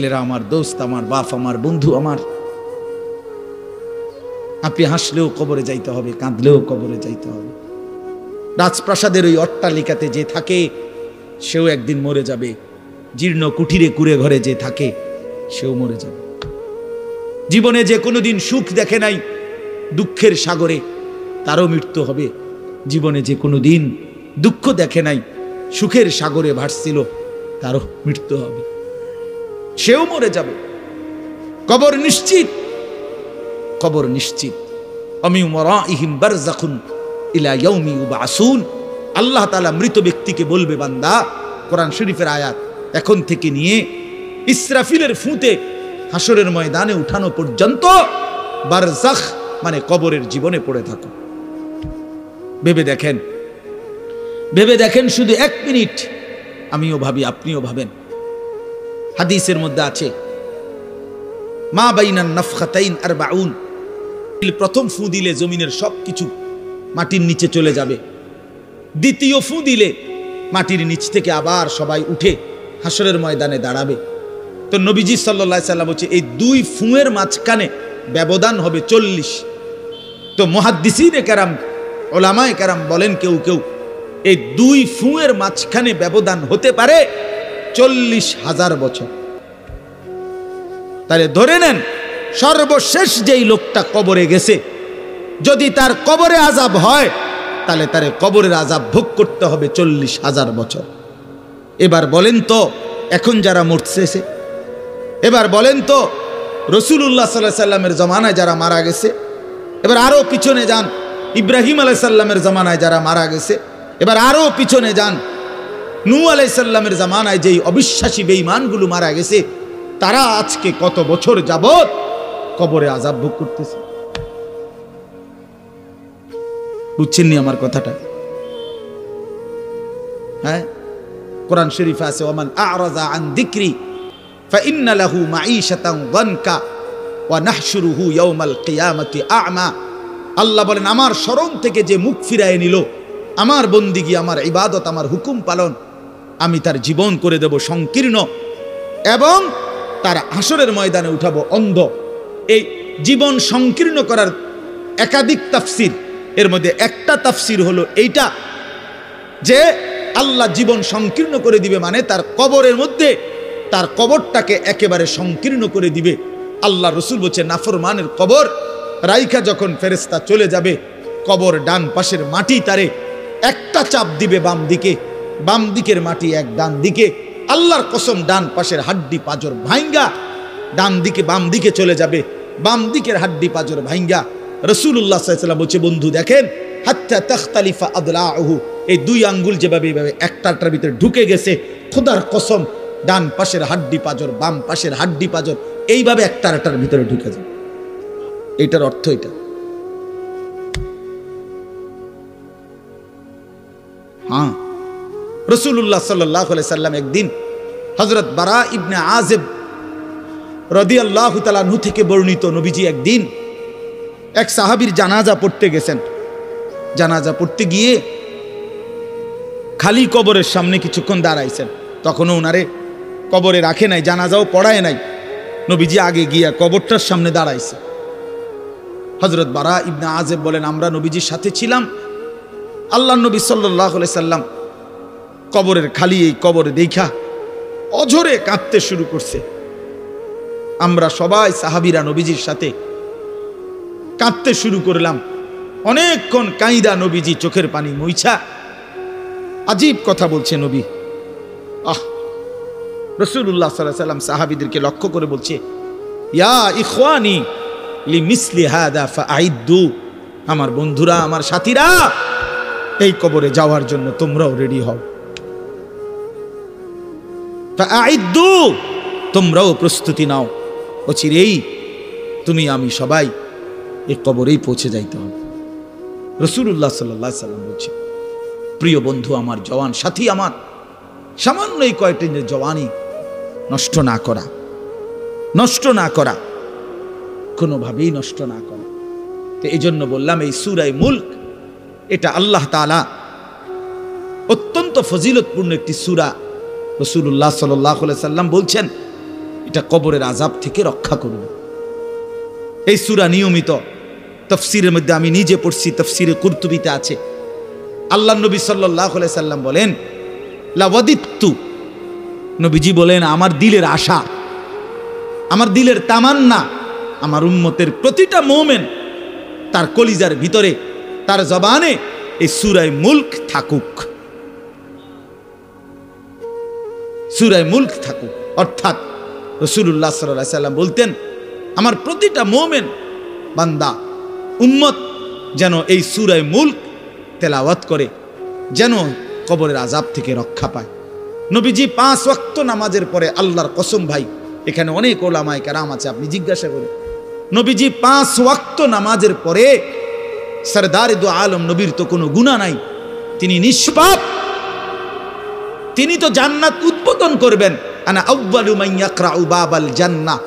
ছেলেরা আমার, দোস্ত আমার, বাপ আমার, বন্ধু আমার, আপনি হাসলেও কবরে যাইতে হবে, কাঁদলেও কবরে যাইতে হবে। রাজপ্রাসাদের ওই অট্টালিকাতে যে থাকে সেও একদিন মরে যাবে, জীর্ণ কুঠিরে কুড়ে ঘরে যে থাকে সেও মরে যাবে। জীবনে যে কোনোদিন সুখ দেখে নাই দুঃখের সাগরে, তারও মৃত্যু হবে। জীবনে যে কোনোদিন দুঃখ দেখে নাই সুখের সাগরে ভাসছিল, তারও মৃত্যু হবে, সেও মরে যাবে। কবর নিশ্চিত, কবর নিশ্চিত। আমিন ওয়ারাইহিম বারযাখুন ইলা ইয়াউমি ইউবআসুন। আল্লাহ তাআলা মৃত ব্যক্তিকে বলবে, বান্দা, কোরআন শরীফের আয়াত, এখন থেকে নিয়ে ইসরাফিলের ফুঁতে হাসরের ময়দানে উঠানো পর্যন্ত বারযাখ মানে কবরের জীবনে পড়ে থাকো। ভেবে দেখেন, ভেবে দেখেন, শুধু 1 মিনিট আমিও ভাবি, আপনিও ভাবেন। হাদিসের মধ্যে আছে, মা বাইনান নাফখাতাইন 40, প্রথম ফু দিলে জমিনের সবকিছু মাটির নিচে চলে যাবে, দ্বিতীয় ফু দিলে মাটির নিচ থেকে আবার সবাই উঠে হাসরের ময়দানে দাঁড়াবে। তো নবীজি সাল্লাল্লাহু আলাইহি সাল্লাম বলছে, এই 2 ফুঁয়ের মাঝখানে ব্যবধান হবে 40। তো মুহাদ্দিসিনে কেরাম, ওলামায়ে কেরাম বলেন, কেউ কেউ এই 2 ফুঁয়ের মাঝখানে ব্যবধান হতে পারে 40,000 বছর। তাহলে ধরে নেন, সর্বশেষ যেই লোকটা কবরে গেছে, যদি তার কবরে আযাব হয়, তাহলে তার কবরের আযাব ভোগ করতে হবে 40,000 বছর। এবার বলেন তো, এখন যারা মরতেছে, এবার বলেন তো রাসূলুল্লাহ সাল্লাল্লাহু আলাইহি সাল্লামের জামানায় যারা মারা গেছে, এবার আরো পিছনে যান, ইব্রাহিম আলাইহিস সালামের জামানায় যারা মারা গেছে, এবার আরো পিছনে যান, নূহ আলাইহিস সালামের জামানায় যেই অবিশ্বাসী বেঈমানগুলো মারা গেছে, তারা আজকে কত বছর যাবত কবরে আযাব ভোগ করতেছে। বুঝছেননি আমার কথাটা? হ্যাঁ, কোরআন শরীফে আছে, ওমান আ'রাযা আন যিকরি ফাইন্না লাহু মাঈশাতান যানকা ওয়া নাহশুরুহু ইয়াওমাল কিয়ামাতি আ'মা। আল্লাহ বলেন, আমার স্মরণ থেকে যে মুখ ফিরায় নিল, আমার বন্দিগি, আমার ইবাদত, আমার হুকুম পালন, আমি তার জীবন করে দেব সংকীর্ণ এবং তার হাসরের ময়দানে উঠাবো অন্ধ। এই জীবন সংকীর্ণ করার একাধিক তাফসির, এর মধ্যে একটা তাফসির হলো এইটা যে আল্লাহ জীবন সংকীর্ণ করে দিবে, মানে তার কবরের মধ্যে তার কবরটাকে একেবারে সংকীর্ণ করে দিবে। আল্লাহ রসুল বলছে, নাফরমানের কবর রাইখা যখন ফেরেশতা চলে যাবে, কবর ডান পাশের মাটি তারে একটা চাপ দিবে বাম দিকে, বাম দিকের মাটি এক ডান দিকে। আল্লাহর কসম, ডান পাশের হাড্ডি পাঁজর ভাঙ্গা ডান দিকে বাম দিকে চলে যাবে, বাম দিকের হাড্ডি পাঁজর ভাঙ্গা। রাসূলুল্লাহ সাল্লাল্লাহু আলাইহি ওয়াসাল্লাম বলছে, বন্ধু দেখেন, হাত্তা তাখতালিফা আদলাউহু, এই 2 আঙ্গুল যেভাবে একটাটার ভিতরে ঢুকে গেছে, খোদার কসম, ডান পাশের হাড্ডি পাঁজর, বাম পাশের হাড্ডি পাঁজর এইভাবে একটার ভিতরে ঢুকে যায়। এটার অর্থ এটা। হ্যাঁ, রাসূলুল্লাহ সাল্লাল্লাহু আলাইহি সাল্লাম একদিন হযরত বারা ইবনে আযিব রাদিয়াল্লাহু তাআলা আনহু থেকে বর্ণিত, নবীজি একদিন এক সাহাবীর জানাজা পড়তে গেছেন। জানাজা পড়তে গিয়ে খালি কবরের সামনে কিছুক্ষণ দাঁড়াইছেন। তখনও ওনারে কবরে রাখে নাই, জানাজাও পড়ায় নাই। নবীজি আগে গিয়া কবরটার সামনে দাঁড়াইছে। হযরত বারা ইবনে আযিব বলেন, আমরা নবীজির সাথে ছিলাম। আল্লাহর নবী সাল্লাল্লাহু আলাইহি সাল্লাম কবরের খালি এই কবর দেখা অঝরে কাঁদতে শুরু করছে। আমরা সবাই সাহাবীরা নবীজির সাথে কাঁদতে শুরু করলাম। অনেকক্ষণ কাইদা নবীজি চোখের পানি মুইছা আজীব কথা বলছে নবী। রাসূলুল্লাহ সাল্লাল্লাহু আলাইহি সাল্লাম সাহাবীদেরকে লক্ষ্য করে বলছে, ইয়া ইখওয়ানি লিমিসলি হাদা ফাআইদ্দু, আমার বন্ধুরা, আমার সাথীরা, এই কবরে যাওয়ার জন্য তোমরাও রেডি হও। ফাআইদ্দু, তোমরাও প্রস্তুতি নাও। অচিরেই তুমি আমি সবাই এই কবরেই পৌঁছে যাইতে হবে। রাসূলুল্লাহ সাল্লাল্লাহু আলাইহি সাল্লাম বলছে, প্রিয় বন্ধু আমার, জওয়ান সাথী আমার, সামান্য এই কয়েকটা জওয়ানি নষ্ট না করা, নষ্ট না করা, কোনোভাবেই নষ্ট না করা। তো এই জন্য বললাম, এই সূরা মুলক এটা আল্লাহ তাআলা অত্যন্ত ফজিলতপূর্ণ একটি সূরা। রাসূলুল্লাহ সাল্লাল্লাহু আলাইহি সাল্লাম বলছেন, এটা কবরের আযাব থেকে রক্ষা করবে। এই সূরা নিয়মিত তাফসীরের মধ্যে আমি নিজে পড়ছি, তাফসীরে কুরতুবীতে আছে। আল্লাহ নবী সাল্লাল্লাহু আলাইহি সাল্লাম বলেন, লাওয়াদিত্তু, নবীজি বলেন আমার দিলের আশা, আমার দিলের তামান্না, আমার উম্মতের প্রতিটা মুমিন তার কলিজার ভিতরে, তার জবানে এই সূরা মুলক থাকুক, সূরা মুলক থাকুক। অর্থাৎ রাসূলুল্লাহ সাল্লাল্লাহু আলাইহি সাল্লাম বলতেন, আমার প্রতিটা মুমিন বান্দা উম্মত যেন এই সূরা মুলক তেলাওয়াত করে, যেন কবরের আযাব থেকে রক্ষা পায়। নবীজি 5 ওয়াক্ত নামাজের পরে, আল্লাহর কসম ভাই, এখানে অনেক ওলামায়ে কেরাম আছে, আপনি জিজ্ঞাসা করুন, নবীজি 5 ওয়াক্ত নামাজের পরে, সরদারে দু আলম নবীর তো কোনো গুনাহ নাই, তিনি নিষ্পাপ, তিনি তো জান্নাত উদ্বোধন করবেন। আনা আউয়ালু মান ইয়াকরাউ বাবাল জান্নাহ,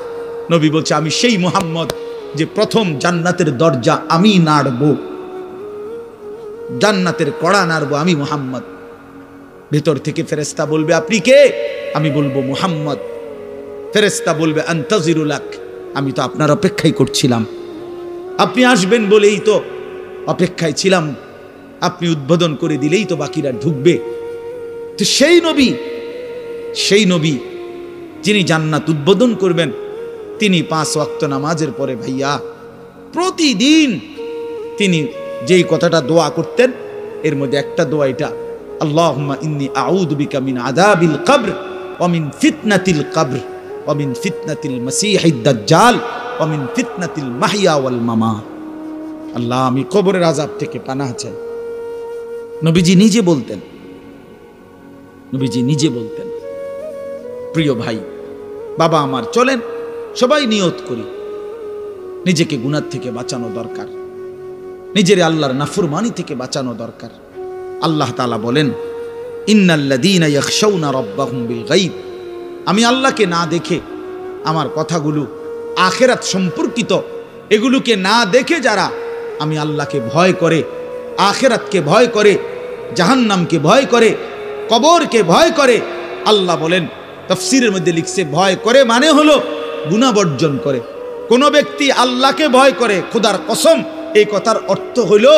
নবী বলছে আমি সেই মুহাম্মদ যে প্রথম জান্নাতের দরজা আমি নাড়ব, জান্নাতের কড়া নাড়ব আমি মুহাম্মদ। ভেতর থেকে ফেরেশতা বলবে আপনি কে? আমি বলবো মুহাম্মদ। ফেরেশতা বলবে আনতাজিরুলাক, আমি তো আপনার অপেক্ষাই করছিলাম, আপনি আসবেন বলেই তো অপেক্ষায় ছিলাম, আপনি উদ্বোধন করে দিলেই তো বাকিরা ঢুকবে। তো সেই নবী যিনি জান্নাত উদ্বোধন করবেন, তিনি 5 ওয়াক্ত নামাজের পরে ভাইয়া প্রতিদিন তিনি যেই কথাটা দোয়া করতেন, এর মধ্যে একটা দোয়া এটা, আল্লাহুম্মা ইন্নী আউযু বিকা মিন আযাবিল কবর ওয়া মিন ফিতনাতিল কবর ওয়া মিন ফিতনাতিল মাসীহিদ দাজ্জাল ওয়া মিন ফিতনাতিল মাহইয়া ওয়াল মামাত। আল্লাহ, আমি কবরের আযাব থেকে পানাহ চাই। নবীজি নিজে বলতেন, নবীজি নিজে বলতেন। প্রিয় ভাই, বাবা আমার, চলেন সবাই নিয়ত করি, নিজেকে গুনাহ থেকে বাঁচানো দরকার, নিজের আল্লাহর নাফরমানি থেকে বাঁচানো দরকার। আল্লাহ তাআলা বলেন, ইন্নাল্লাযীনা ইয়াখশাউনা রাব্বাহুম বিল গায়ব, আমি আল্লাহকে না দেখে, আমার কথাগুলো আখিরাত সম্পর্কিত, এগুলোকে না দেখে যারা আমি আল্লাহকে ভয় করে, আখিরাতকে ভয় করে, জাহান্নামকে ভয় করে, কবরকে ভয় করে, আল্লাহ বলেন, তাফসীরের মধ্যে লিখছে ভয় করে মানে হলো গুনাহ বর্জন করে। কোন ব্যক্তি আল্লাহকে ভয় করে, খোদার কসম এই কথার অর্থ হলো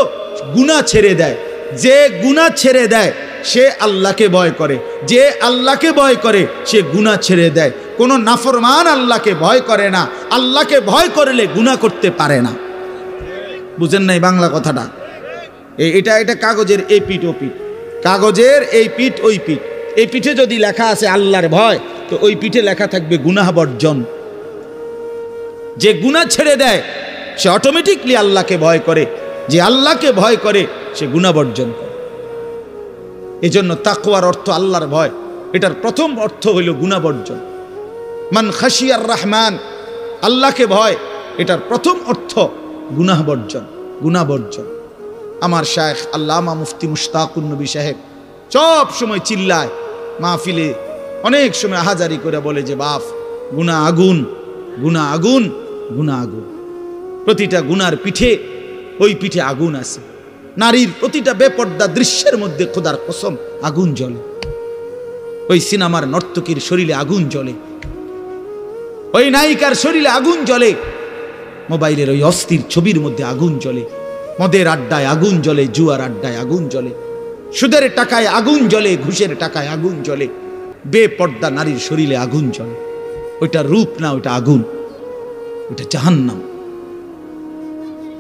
গুনাহ ছেড়ে দেয়। যে গুনাহ ছেড়ে দেয় সে আল্লাহকে ভয় করে, যে আল্লাহকে ভয় করে সে গুনাহ ছেড়ে দেয়। কোন নাফরমান আল্লাহকে ভয় করে না, আল্লাহকে ভয় করলে গুনাহ করতে পারে না। বুঝেন নাই বাংলা কথাটা? এটা কাগজের এই পিঠ ও পিঠ, কাগজের এই পিঠ ওই পিঠ। এই পিঠে যদি লেখা আছে আল্লাহর ভয়, তো ওই পিঠে লেখা থাকবে গুনাহ বর্জন। যে গুনাহ ছেড়ে দেয় সে অটোমেটিকলি আল্লাহকে ভয় করে, যে আল্লাহকে ভয় করে সে গুনাহ বর্জন করে। এজন্য তাকওয়ার অর্থ আল্লাহর ভয়, এটার প্রথম অর্থ হইল গুনাহ বর্জন। মান খাশিয়ার রহমান, আল্লাহকে ভয়, এটার প্রথম অর্থ গুনাহ বর্জন, গুনাহ বর্জন। আমার শায়েখ আল্লামা মুফতি মুশতাকুন নবী সাহেব সব সময় চিল্লায় মাহফিলে, অনেক সময় আহাজারি করে বলে যে বাপ, গুনাহ আগুন, গুনাহ আগুন, গুনাহ আগুন। প্রতিটা গুনার পিঠে, ওই পিঠে আগুন আছে। নারীর প্রতিটা বেপর্দা দৃশ্যের মধ্যে খোদার কসম আগুন জ্বলে। ওই সিনেমার নর্তকীর শরীরে আগুন জ্বলে, ওই নায়িকার শরীরে আগুন জ্বলে, মোবাইলের ওই অস্থির ছবির মধ্যে আগুন জ্বলে, মদের আড্ডায় আগুন জ্বলে, জুয়ার আড্ডায় আগুন জ্বলে, সুদের টাকায় আগুন জ্বলে, ঘুষের টাকায় আগুন জ্বলে, বেপর্দা নারীর শরীরে আগুন জ্বলে। ওইটা রূপ না, ওইটা আগুন, ওইটা জাহান্নাম,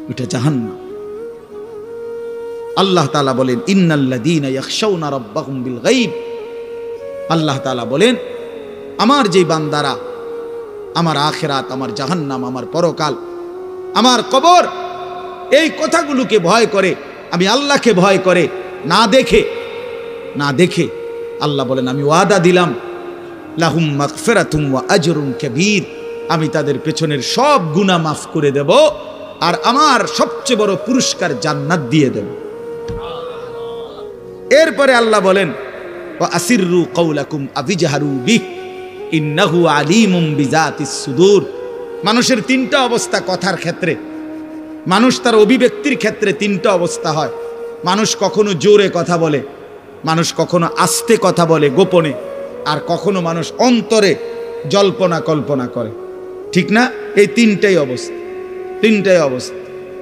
ওইটা জাহান্নাম। আল্লাহ তাআলা বলেন, ইন্নাল্লাযীনা ইয়াখশাউনা রাব্বাহুম বিল গায়ব, আল্লাহ তাআলা বলেন আমার যে বান্দারা আমার আখিরাত, আমার জাহান্নাম, আমার পরকাল, আমার কবর, এই কথাগুলোকে ভয় করে, আমি আল্লাহকে ভয় করে, না দেখে আল্লাহ বলেন আমি ওয়াদা দিলাম, লাহুম মাগফিরাতুম ওয়া আজরুন কাবীর, আমি তাদের পেছনের সব গুনাহ মাফ করে দেব, আর আমার সবচেয়ে বড় পুরস্কার জান্নাত দিয়ে দেব। এরপরে আল্লাহ বলেন, ওয়া আসিররু কাওলাকুম আবিজহারু বিহ ইন্নাহু আলিমুম বিজাতিস সুদূর। মানুষের তিনটা অবস্থা কথার ক্ষেত্রে, মানুষ তার অভিব্যক্তির ক্ষেত্রে তিনটা অবস্থা হয়। মানুষ কখনো জোরে কথা বলে, মানুষ কখনো আস্তে কথা বলে গোপনে, আর কখনো মানুষ অন্তরে জল্পনা কল্পনা করে, ঠিক না? এই তিনটাই অবস্থা।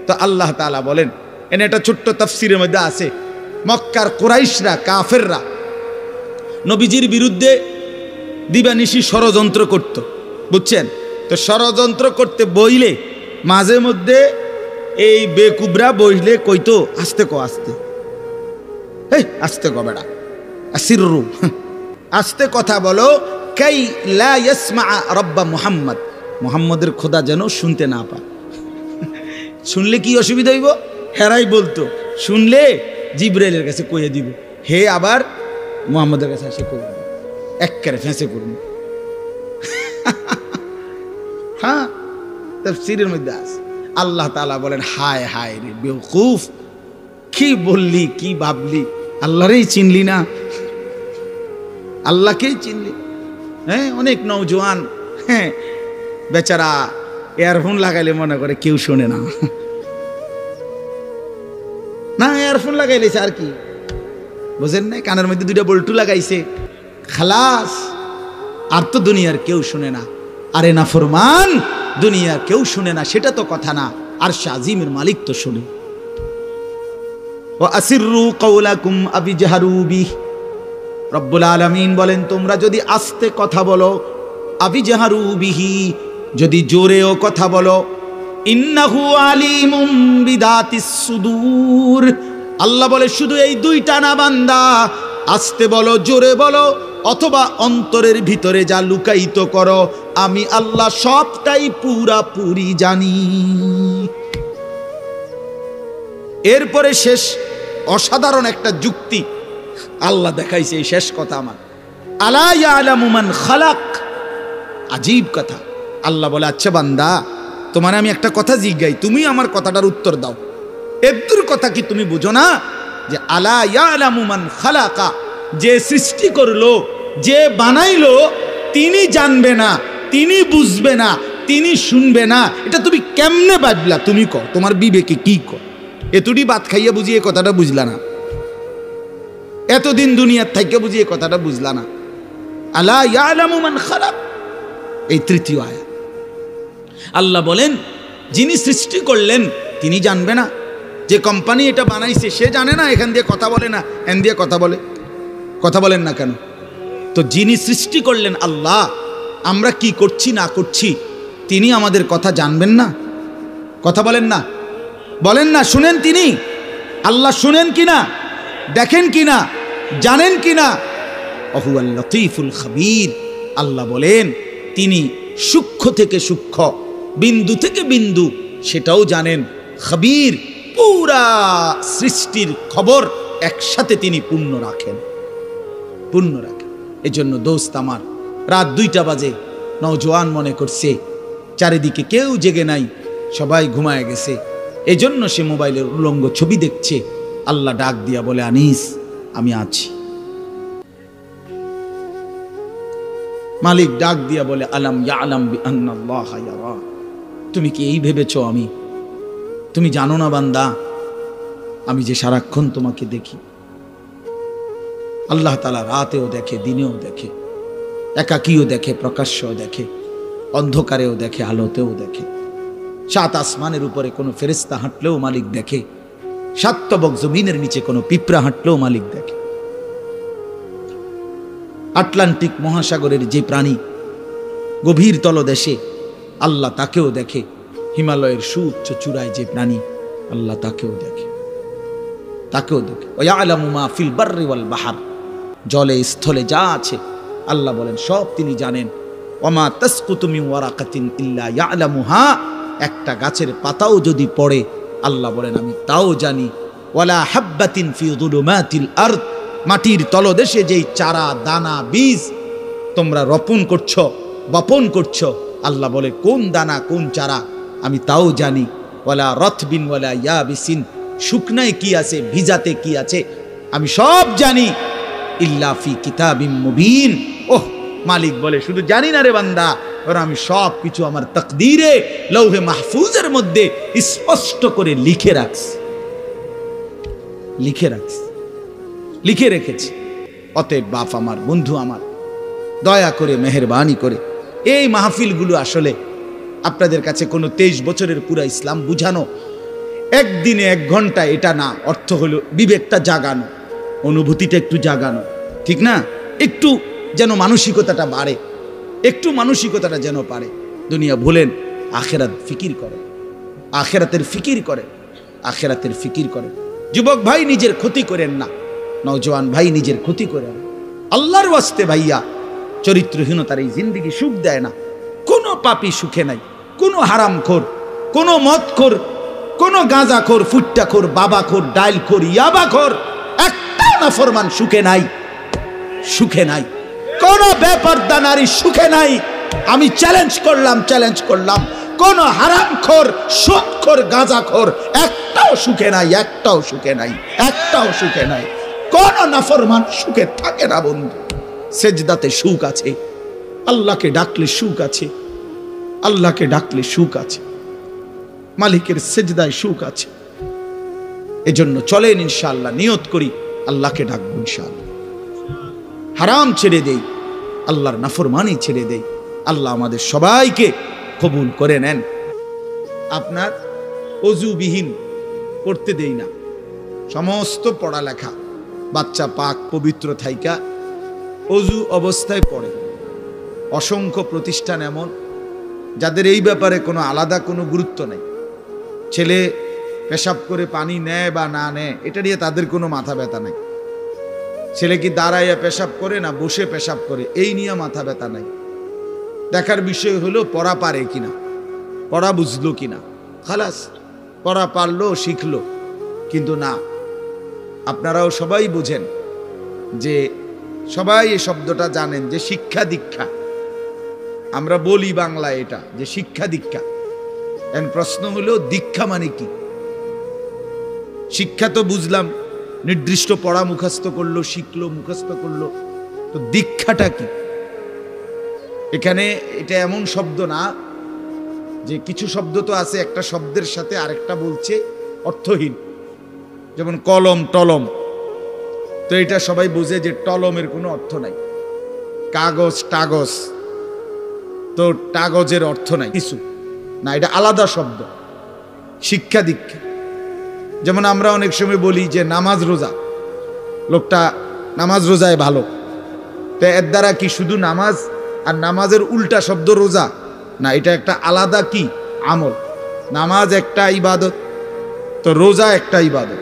তো আল্লাহ তাআলা বলেন, এনে একটা ছোট্ট তাফসীরের মধ্যে আছে, মক্কার কুরাইশরা, কাফেররা নবীজির বিরুদ্ধে দিবানিশি ষড়যন্ত্র করত, বুঝছেন? তো ষড়যন্ত্র করতে বইলে মাঝে মধ্যে এই বেকুবরা বইলে কইতো, আস্তে ক, আস্তে, এই আস্তে ক বেড়া, আসিররু, আস্তে কথা বলো, কাই লা ইয়াসমা রব্বা মুহাম্মদ, মুহাম্মদের খোদা যেন শুনতে না পায়। শুনলে কি অসুবিধা হইব? হেরাই বলতো, শুনলে জিবরাইলের কাছে কইয়ে দিব, হে আবার মুহাম্মদের কাছে এসে কইয়ে দিব, একবারে ফেঁসে করুন। হ্যাঁ, তাফসীরের মধ্যে আছে। আল্লাহ তাআলা বলেন, হায় হায় রে বেওকুফ, কি বললি, কি ভাবলি, আল্লাহরেই চিনলি না, আল্লাহকেই চিনলি। হ্যাঁ, অনেক নওজোয়ান, হ্যাঁ বেচারা ইয়ারফোন লাগাইলে মনে করে কেউ শোনে না, না ইয়ারফোন লাগাইলেছে আর কি, বুঝেন না? কানের মধ্যে দুইটা বল্টু লাগাইছে, খালাস, আর তো দুনিয়ার কেউ শুনে না। আরে না ফরমান, দুনিয়ার কেউ শুনে না সেটা তো কথা না, আর শাজিমের মালিক তো শুনে। ওয়া আসিররু কাওলাকুম আবি জাহারু বিহি, রব্বুল আলামিন বলেন, তোমরা যদি আস্তে কথা বলো, আবি জাহারু বিহি, যদি জোরেও কথা বলো, ইন্নাহু আলিমুম বিদাতিস সুদূর, আল্লাহ বলে শুধু এই দুইটা না বান্দা, আস্তে বলো, জোরে বলো, অথবা অন্তরের ভিতরে যা লুকায়িত করো, আমি আল্লাহ সবটাই পুরাপুরি জানি। এরপরে শেষ অসাধারণ একটা যুক্তি আল্লাহ দেখাইছে, এই শেষ কথা আমার, আলা ইয়ালামু মান খালাক, আজীব কথা। আল্লাহ বলে, আচ্ছা বান্দা, তোমার আমি একটা কথা জিজ্ঞাই, তুমি আমার কথাটার উত্তর দাও। এর কথা কি তুমি বুঝো না যে আলা ইয়ালামু মান খালাকা, যে সৃষ্টি করলো, যে বানাইলো, তিনি জানবে না, তিনি বুঝবে না, তিনি শুনবে না, এটা তুমি কেমনে ভাবলা? তুমি কও, তোমার বিবেকে কি কও? এতটি ভাত খাইয়া বুঝিয়ে কথাটা বুঝলা না, এতদিন দুনিয়ার থাইকে বুঝিয়ে কথাটা বুঝলা না। আলা ইয়ালামু মান খালাক, এই তৃতীয় আয়াত। আল্লাহ বলেন, যিনি সৃষ্টি করলেন তিনি জানবে না? যে কোম্পানি এটা বানাইছে সে জানে না এখান দিয়ে কথা বলে না, এখান দিয়ে কথা বলে? কথা বলেন না কেন? তো যিনি সৃষ্টি করলেন আল্লাহ, আমরা কি করছি না করছি তিনি আমাদের কথা জানবেন না? কথা বলেন না, বলেন না, শুনেন তিনি? আল্লাহ শুনেন কিনা, দেখেন কিনা, জানেন কিনা? ওহুয়াল লতীফুল খবীর, আল্লাহ বলেন তিনি সূক্ষ্ম থেকে সূক্ষ্ম, বিন্দু থেকে বিন্দু সেটাও জানেন। খবীর, পুরা সৃষ্টির খবর একসাথে তিনি পূর্ণ রাখেন। এজন্য দোস্ত আমার, রাত 2টা বাজে, নওজোয়ান মনে করছে চারিদিকে কেউ জেগে নাই, সবাই ঘুমায় গেছে, এজন্য সে মোবাইলের উলঙ্গ ছবি দেখছে। আল্লাহ ডাক দিয়া বলে, আনিস আমি আছি। মালিক ডাক দিয়া বলে, আলাম ইয়ালাম বিআন্নাল্লাহ ইয়ারা, তুমি কি এই ভেবেছো তুমি জানো না বান্দা, আমি যে সারাক্ষণ তোমাকে দেখি। আল্লাহ তাআলা রাতেও দেখে, দিনেও দেখে, একাকীও দেখে, প্রকাশ্যও দেখে, অন্ধকারেও দেখে, আলোতেও দেখে। 7 আসমানের উপরে কোনো ফেরেশতা হাঁটলেও মালিক দেখে, 7 তবক জমিনের নিচে কোনো পিঁপড়া হাঁটলেও মালিক দেখে। আটলান্টিক মহাসাগরের যে প্রাণী গভীর তলদেশে, আল্লাহ তাকেও দেখে। হিমালয়ের সুউচ্চ চূড়ায় যে প্রাণী, আল্লাহ তাকেও দেখে। ওয়ায়ালামু মা ফিল বাররি ওয়াল বাহর, জলে স্থলে যা আছে আল্লাহ বলেন সব তিনি জানেন। ওমা তাসকুতু মিন ওয়ারাকাতিন ইল্লা ইয়ালামুহা, একটা গাছের পাতাও যদি পড়ে আল্লাহ বলেন আমি তাও জানি। ওয়ালা হাব্বাতিন ফি যুলুমাতিল আরদ, মাটির তলদেশে যেই চারা দানা বীজ তোমরা রোপণ করছো, বপন করছো, আল্লাহ বলে কোন দানা কোন চারা আমি তাও জানি। ওয়ালা রতবিন ওয়ালা ইয়াবিসিন, শুকনায় কি আছে ভিজাতে কি আছে আমি সব জানি। ইল্লা ফি কিতাবিম মুবিন, ওহ মালিক বলে শুধু জানি না রে বান্দা, ওরা আমি সব কিছু আমার তাকদীরে লৌহে মাহফুজের মধ্যে স্পষ্ট করে লিখে রেখেছি। অতএব বাপ আমার, বন্ধু আমার, দয়া করে মেহেরবানি করে এই মাহফিলগুলো আসলে আপনাদের কাছে কোনো 23 বছরের পুরা ইসলাম বুঝানো, একদিনে 1 ঘন্টা, এটা না। অর্থ হলো বিবেকটা জাগানো, অনুভূতিটা একটু জাগানো, ঠিক না? একটু যেন মানসিকতাটা বাড়ে, একটু মানসিকতাটা যেন পারে। দুনিয়া ভুলেন, আখেরাত ফিকির করে, আখেরাতের ফিকির করে, আখেরাতের ফিকির করে। যুবক ভাই নিজের ক্ষতি করেন না, নওজওয়ান ভাই নিজের ক্ষতি করেন। আল্লাহর ওয়াস্তে ভাইয়া, চরিত্রহীনতার এই জিন্দেগি সুখ দেয় না। কোনো পাপী সুখে নাই, কোনো হারামখোর, কোনো মদখোর, কোনো গাঁজাখোর, ফুট্টাখোর, বাবাখোর, ডাইলখোর, ইয়াবাখোর, একটা নাফরমান সুখে নাই, সুখে নাই। কোন বেপরদা নারী সুখে নাই। আমি চ্যালেঞ্জ করলাম, কোন হারামখোর, সুদখোর, গাঁজাখোর একটাও সুখে নাই, একটাও সুখে নাই, একটাও সুখে নাই। কোন নাফরমান সুখে থাকে না বন্ধু। সেজদাতে সুখ আছে, আল্লাহকে ডাকলে সুখ আছে, আল্লাহকে ডাকলে সুখ আছে, মালিকের সেজদায় সুখ আছে। এজন্য চলেন ইনশাআল্লাহ, নিয়ত করি আল্লাহকে ডাকবো ইনশাআল্লাহ। হারাম ছেড়ে দেই, আল্লাহর নাফরমানি ছেড়ে দেই। আল্লাহ আমাদের সবাইকে কবুল করে নেন। আপনার অজুবিহীন পড়তে দেই না, সমস্ত পড়ালেখা বাচ্চা পাক পবিত্র থাইকা অজু অবস্থায় পড়ে। অসংখ্য প্রতিষ্ঠান এমন যাদের এই ব্যাপারে কোনো আলাদা কোনো গুরুত্ব নেই। ছেলে পেশাব করে পানি নেয় বা না নেয়, এটা নিয়ে তাদের কোনো মাথা ব্যথা নেই। ছেলে কি দাঁড়াইয়া পেশাব করে না বসে পেশাব করে, এই নিয়ে মাথা ব্যথা নাই। দেখার বিষয় হলো পড়া পারে কিনা, পড়া বুঝলো কিনা, খালাস। পড়া পারলো, শিখলো। কিন্তু না, আপনারাও সবাই বুঝেন যে, সবাই এই শব্দটা জানেন যে শিক্ষা দীক্ষা, আমরা বলি বাংলায় এটা যে শিক্ষা দীক্ষা। এখন প্রশ্ন হলো দীক্ষা মানে কি? শিক্ষা তো বুঝলাম, নির্দিষ্ট পড়া মুখস্থ করলো, শিখলো, মুখস্থ করলো, তো দীক্ষাটা কি? এখানে এটা এমন শব্দ না যে, কিছু শব্দ তো আছে একটা শব্দের সাথে আরেকটা বলছে অর্থহীন, যেমন কলম টলম। তো এটা সবাই বুঝে যে টলমের কোনো অর্থ নাই। কাগজ টাগজ, তো কাগজের অর্থ নাই কিছু না, এটা আলাদা শব্দ। শিক্ষা দীক্ষা, যেমন আমরা অনেক সময় বলি যে নামাজ রোজা, লোকটা নামাজ রোজায় ভালো, তো এর দ্বারা কি শুধু নামাজ আর নামাজের উল্টা শব্দ রোজা না, এটা একটা আলাদা কি আমল। নামাজ একটা ইবাদত, তো রোজা একটা ইবাদত।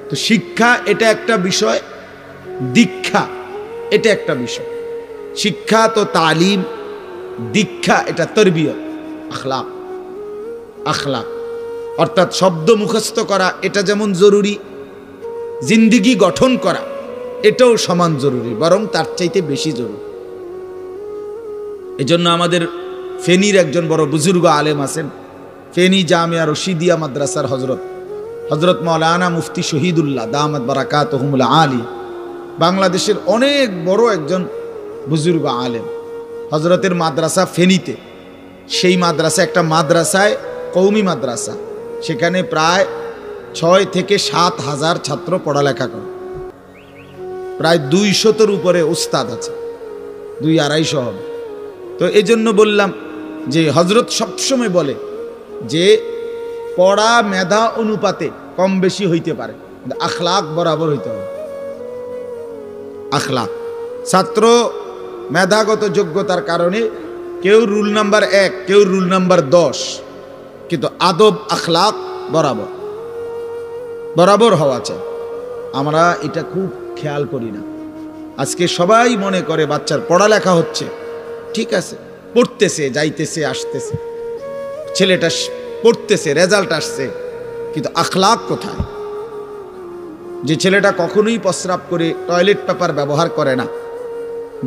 তো শিক্ষা এটা একটা বিষয়, দীক্ষা এটা একটা বিষয়। শিক্ষা তো তালিম, দীক্ষা এটা তরবিয়ত, আখলাক। আখলাক অর্থাৎ শব্দ মুখস্থ করা এটা যেমন জরুরি, জিন্দেগি গঠন করা এটাও সমান জরুরি, বরং তার চাইতে বেশি জরুরি। এজন্য আমাদের ফেনীর একজন বড় বুজুর্গ আলেম আছেন, ফেনী জামিয়া রশিদিয়া মাদ্রাসার হজরত মাওলানা মুফতি শহীদুল্লাহ দামাত বারাকাতুহুমুল আলী, বাংলাদেশের অনেক বড় একজন বুজুর্গ আলেম। হজরতের মাদ্রাসা ফেনীতে, সেই মাদ্রাসা একটা মাদ্রাসায়, কওমি মাদ্রাসা, সেখানে প্রায় 6 থেকে 7 হাজার ছাত্র পড়ালেখা করে। প্রায় 200-র উপরে উস্তাদ আছে, 200-250 হবে। তো এই জন্য বললাম যে হজরত সবসময় বলে যে পড়া মেধা অনুপাতে কম বেশি হইতে পারে, কিন্তু আখলাক বরাবর হইতে হবে। আখলাক, ছাত্র মেধাগত যোগ্যতার কারণে কেউ রুল নাম্বার 1, কেউ রুল নাম্বার 10, কিন্তু আদব আখলাক বরাবর বরাবর হওয়া চাই। আমরা এটা খুব খেয়াল করি না। আজকে সবাই মনে করে বাচ্চার পড়ালেখা হচ্ছে, ঠিক আছে, পড়তেছে, যাইতেছে, আসতেছে, ছেলেটা পড়তেছে, রেজাল্ট আসছে, কিন্তু আখলাক কোথায়? যে ছেলেটা কখনোই প্রস্রাব করে টয়লেট পেপার ব্যবহার করে না,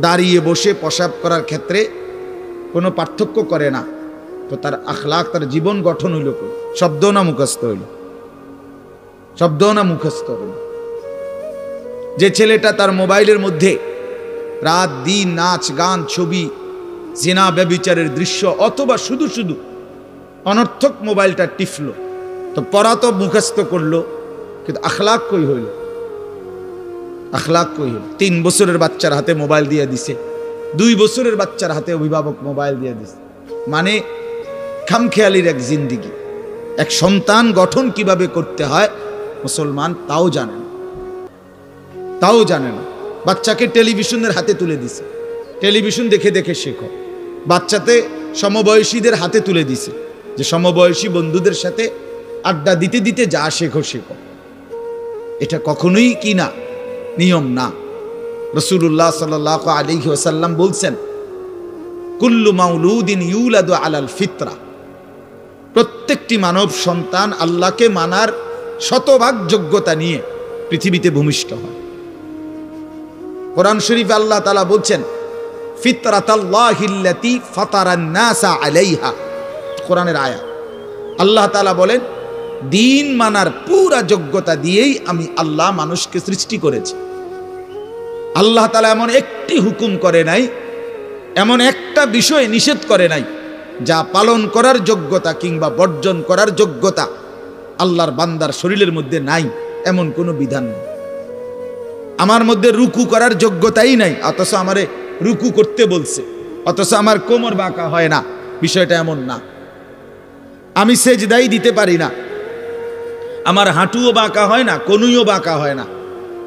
দাঁড়িয়ে বসে প্রস্রাব করার ক্ষেত্রে কোনো পার্থক্য করে না, তো তার আখলাক, তার জীবন গঠন হইল কই? শব্দ না মুখস্থ হইল? শব্দ না মুখস্থ হইল? যে ছেলেটা তার মোবাইলের মধ্যে রাত দিন নাচ গান ছবি জিনা ব্যভিচারের দৃশ্য অথবা শুধু শুধু অনর্থক মোবাইলটা টিপলো, তো পড়া তো মুখস্থ করলো, কিন্তু আখলাক কই হইল? আখলাক কই হইল? 3 বছরের বাচ্চার হাতে মোবাইল দিয়ে দিছে, 2 বছরের বাচ্চার হাতে অভিভাবক মোবাইল দিয়ে দিচ্ছে। মানে খামখেয়ালির এক জিন্দিগি। এক সন্তান গঠন কিভাবে করতে হয় মুসলমান তাও জানে না, তাও জানে না। বাচ্চাকে টেলিভিশনের হাতে তুলে দিছে, টেলিভিশন দেখে দেখে শেখো। বাচ্চাতে সমবয়সীদের হাতে তুলে দিছে যে সমবয়সী বন্ধুদের সাথে আড্ডা দিতে দিতে যা শেখো শেখো। এটা কখনোই কি না, নিয়ম না। রাসূলুল্লাহ সাল্লাল্লাহু আলাইহি ওয়াসাল্লাম বলছেন, কুল্লু মাউলুদিন ইউলাদু আলাল ফিতরা, প্রত্যেকটি মানব সন্তান আল্লাহকে মানার শতভাগ যোগ্যতা নিয়ে পৃথিবীতে ভূমিষ্ঠ হয়। কোরআন শরীফে আল্লাহ তাআলা বলছেন, ফিতরাতাল্লাহিল্লাতী ফাতারান নাসা আলাইহা, কোরআনের আয়াত। আল্লাহ তাআলা বলেন, দিন মানার পুরা যোগ্যতা দিয়েই আমি আল্লাহ মানুষকে সৃষ্টি করেছি। আল্লাহ তাআলা এমন একটি হুকুম করে নাই, এমন একটা বিষয় নিষেধ করে নাই যা পালন করার যোগ্যতা কিংবা বর্জন করার যোগ্যতা আল্লাহর বান্দার শরীরের মধ্যে নাই, এমন কোনো বিধান নেই। আমার মধ্যে রুকু করার যোগ্যতাই নাই, অথচ আমারে রুকু করতে বলছে, অথচ আমার কোমর বাঁকা হয় না, বিষয়টা এমন না। আমি সেজদাই দিতে পারি না, আমার হাঁটুও বাঁকা হয় না, কনুইও বাঁকা হয় না,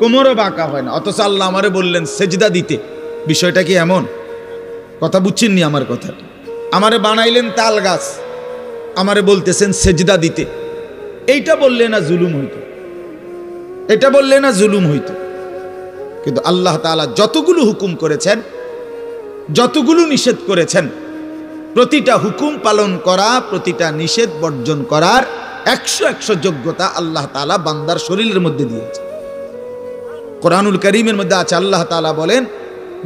কোমরও বাঁকা হয় না, অথচ আল্লাহ আমারে বললেন সেজদা দিতে। বিষয়টা কি এমন? কথা বুঝছেননি আমার কথাটা? আমারে বানাইলেন তাল গাছ, আমারে বলতেছেন সেজদা দিতে। এইটা বললে না জুলুম হইতো? এটা বললে না জুলুম হইতো? কিন্তু আল্লাহ তাআলা যতগুলো হুকুম করেছেন, যতগুলো নিষেধ করেছেন, প্রতিটা হুকুম পালন করা, প্রতিটা নিষেধ বর্জন করার 100 যোগ্যতা আল্লাহ তাআলা বান্দার শরীরের মধ্যে দিয়েছে। কোরআনুল কারীমের মধ্যে আছে, আল্লাহ তাআলা বলেন,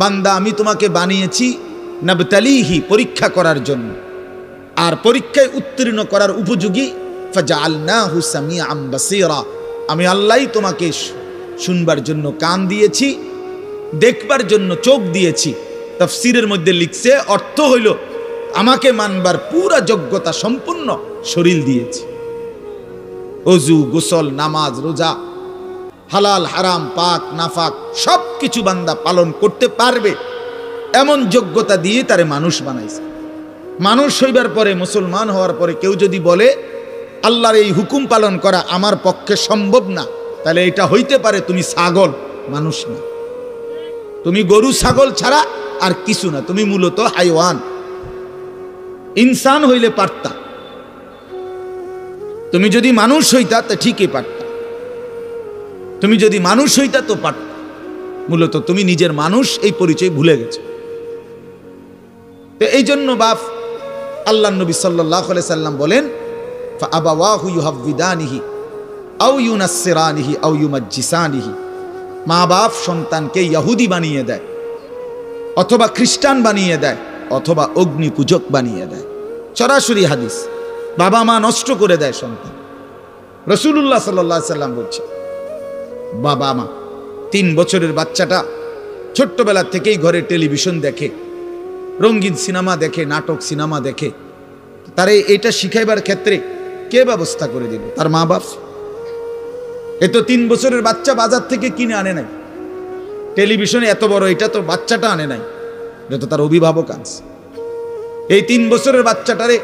বান্দা আমি তোমাকে বানিয়েছি নাবতালিহি, পরীক্ষা করার জন্য, আর পরীক্ষায় উত্তীর্ণ করার উপযোগী। ফাজআলনাহু সামিআন বাসীরা, আমি আল্লাহই তোমাকে শুনবার জন্য কান দিয়েছি, দেখবার জন্য চোখ দিয়েছি। তাফসীরের মধ্যে লিখছে, অর্থ হইল আমাকে মানবার পুরা যোগ্যতা সম্পূর্ণ শরীর দিয়েছি। ওযু, গোসল, নামাজ, রোজা, হালাল হারাম, পাক নাফাক সব কিছু বান্দা পালন করতে পারবে এমন যোগ্যতা দিয়ে তারে মানুষ বানাইছে। মানুষ হইবার পরে, মুসলমান হওয়ার পরে কেউ যদি বলে আল্লাহর এই হুকুম পালন করা আমার পক্ষে সম্ভব না, তাহলে এটা হইতে পারে তুমি ছাগল, মানুষ না। তুমি গরু ছাগল ছাড়া আর কিছু না, তুমি মূলত হাইওয়ান। ইনসান হইলে পারতা, তুমি যদি মানুষ হইতা তা ঠিকই পারতা, তুমি যদি মানুষ হইতা তো পারতা। মূলত তুমি নিজের মানুষ এই পরিচয় ভুলে গেছো। তো এই জন্য বাপ আল্লাহ নবী সাল্লাল্লাহু আলাইহি সাল্লাম বলেন, ফাআবাওয়াহু ইউহাব্বিদানিহি আও ইউনাসসিরানিহি আও ইউমাজ্জিসানিহি, মা বাপ সন্তানকে ইহুদি বানিয়ে দেয়, অথবা খ্রিস্টান বানিয়ে দেয়, অথবা অগ্নি পূজক বানিয়ে দেয়। সরাসরি হাদিস, বাবা মা নষ্ট করে দেয় সন্তান। রাসূলুল্লাহ সাল্লাল্লাহু আলাইহি সাল্লাম বলছে, বাবা মা 3 বছরের বাচ্চাটা ছোট্টবেলা থেকেই ঘরে টেলিভিশন দেখে, রঙিন সিনেমা দেখে, নাটক সিনেমা দেখে, তারে এটা শিখাইবার ক্ষেত্রে কে ব্যবস্থা করে দিল? তার মা বাপ। এ তো 3 বছরের বাচ্চা বাজার থেকে কিনে আনে নাই, টেলিভিশনে এত বড় এটা তো বাচ্চাটা আনে নাই, এটা তো তার অভিভাবক আনছে। এই 3 বছরের বাচ্চাটারে